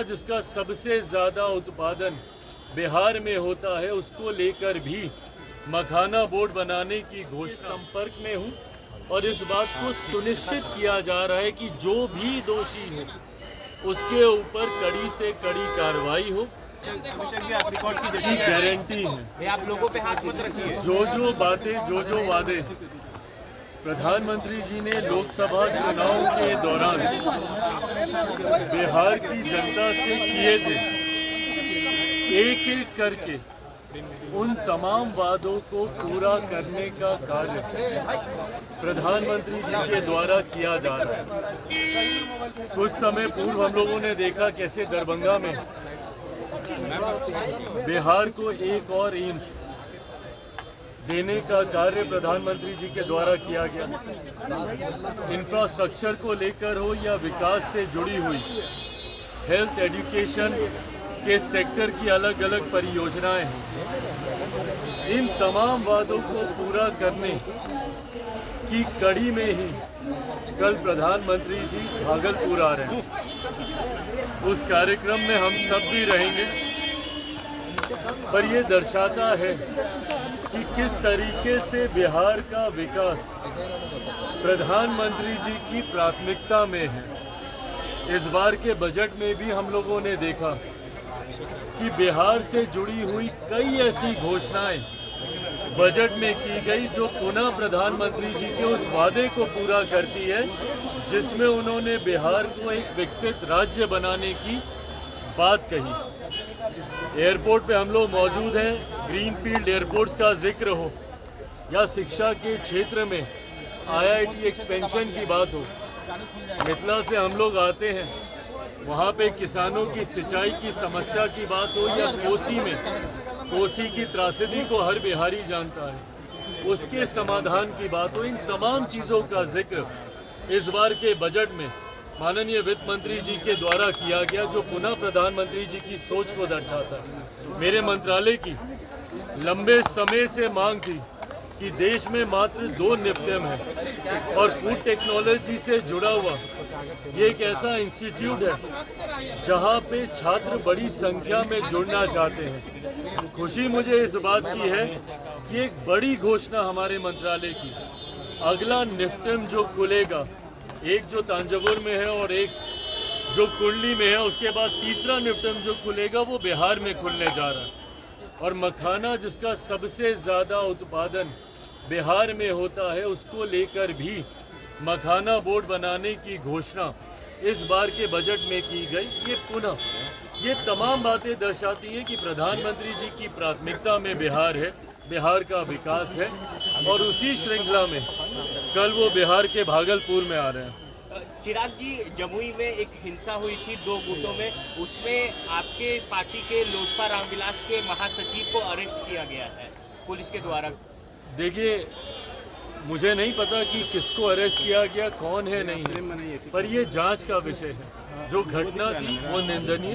जिसका सबसे ज़्यादा उत्पादन बिहार में होता है, उसको लेकर भी मखाना बोर्ड बनाने की घोषणा संपर्क में हूँ और इस बात को सुनिश्चित किया जा रहा है कि जो भी दोषी हो उसके ऊपर कड़ी से कड़ी कार्रवाई हो की गारंटी है। आप लोगों पे हाथ मत रखिए। जो बातें जो वादे प्रधानमंत्री जी ने लोकसभा चुनाव के दौरान बिहार की जनता से किए थे, एक एक करके उन तमाम वादों को पूरा करने का कार्य प्रधानमंत्री जी के द्वारा किया जा रहा है। कुछ समय पूर्व हम लोगों ने देखा कैसे दरभंगा में बिहार को एक और एम्स देने का कार्य प्रधानमंत्री जी के द्वारा किया गया। इंफ्रास्ट्रक्चर को लेकर हो या विकास से जुड़ी हुई हेल्थ एजुकेशन के सेक्टर की अलग अलग परियोजनाएं हैं। इन तमाम वादों को पूरा करने की कड़ी में ही कल प्रधानमंत्री जी भागलपुर आ रहे हैं। उस कार्यक्रम में हम सब भी रहेंगे, पर ये दर्शाता है कि किस तरीके से बिहार का विकास प्रधानमंत्री जी की प्राथमिकता में है। इस बार के बजट में भी हम लोगों ने देखा कि बिहार से जुड़ी हुई कई ऐसी घोषणाएं बजट में की गई जो पुनः प्रधानमंत्री जी के उस वादे को पूरा करती है जिसमें उन्होंने बिहार को एक विकसित राज्य बनाने की बात कही। एयरपोर्ट पे हम लोग मौजूद हैं, ग्रीनफील्ड एयरपोर्ट्स का जिक्र हो या शिक्षा के क्षेत्र में IIT एक्सपेंशन की बात हो। मिथिला से हम लोग आते हैं, वहाँ पे किसानों की सिंचाई की समस्या की बात हो या कोसी की त्रासदी को हर बिहारी जानता है, उसके समाधान की बात हो। इन तमाम चीज़ों का जिक्र इस बार के बजट में माननीय वित्त मंत्री जी के द्वारा किया गया, जो पुनः प्रधानमंत्री जी की सोच को दर्शाता है। मेरे मंत्रालय की लंबे समय से मांग थी कि देश में मात्र 2 निफ्टेम है और फूड टेक्नोलॉजी से जुड़ा हुआ ये एक ऐसा इंस्टीट्यूट है जहां पे छात्र बड़ी संख्या में जुड़ना चाहते हैं। खुशी मुझे इस बात की है कि एक बड़ी घोषणा हमारे मंत्रालय की, अगला निफ्टेम जो खुलेगा, एक जो तांजावुर में है और एक जो कुंडली में है, उसके बाद तीसरा निफ्टेम जो खुलेगा वो बिहार में खुलने जा रहा है। और मखाना जिसका सबसे ज़्यादा उत्पादन बिहार में होता है, उसको लेकर भी मखाना बोर्ड बनाने की घोषणा इस बार के बजट में की गई। ये पुनः ये तमाम बातें दर्शाती हैं कि प्रधानमंत्री जी की प्राथमिकता में बिहार है, बिहार का विकास है और उसी श्रृंखला में कल वो बिहार के भागलपुर में आ रहे हैं। चिराग जी, जमुई में एक हिंसा हुई थी 2 गुटों में, उसमें आपके पार्टी के लोजपा रामविलास के महासचिव को अरेस्ट किया गया है पुलिस के द्वारा। देखिए, मुझे नहीं पता कि किसको अरेस्ट किया गया, कौन है नहीं है, पर ये जांच का विषय है। जो घटना थी वो निंदनीय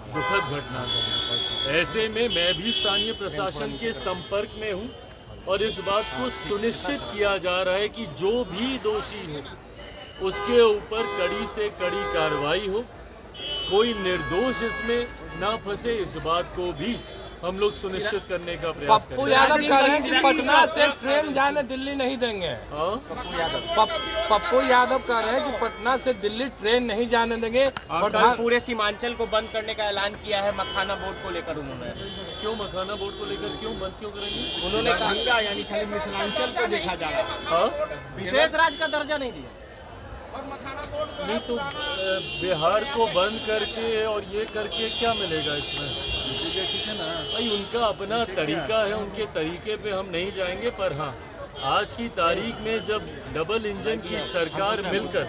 दुखद घटना थी। ऐसे में मैं भी स्थानीय प्रशासन के संपर्क में हूँ और इस बात को सुनिश्चित किया जा रहा है कि जो भी दोषी हो उसके ऊपर कड़ी से कड़ी कार्रवाई हो, कोई निर्दोष इसमें ना फंसे, इस बात को भी हम लोग सुनिश्चित करने का प्रयास करें। पप्पू यादव कह रहे हैं कि पटना से ट्रेन जाने दिल्ली नहीं देंगे। पप्पू यादव कह रहे हैं कि पटना से दिल्ली ट्रेन नहीं जाने देंगे और पूरे सीमांचल को बंद करने का ऐलान किया है मखाना बोर्ड को लेकर। उन्होंने क्यों मखाना बोर्ड को लेकर बंद क्यों करेंगे? उन्होंने कहा यानी खाली मिथिलांचल को देखा जा रहा है, विशेष राज्य का दर्जा नहीं दिया। नहीं तो बिहार को बंद करके और ये करके क्या मिलेगा इसमें? भाई उनका अपना तरीका है, उनके तरीके पे हम नहीं जाएंगे। पर हाँ, आज की तारीख में जब डबल इंजन की सरकार मिलकर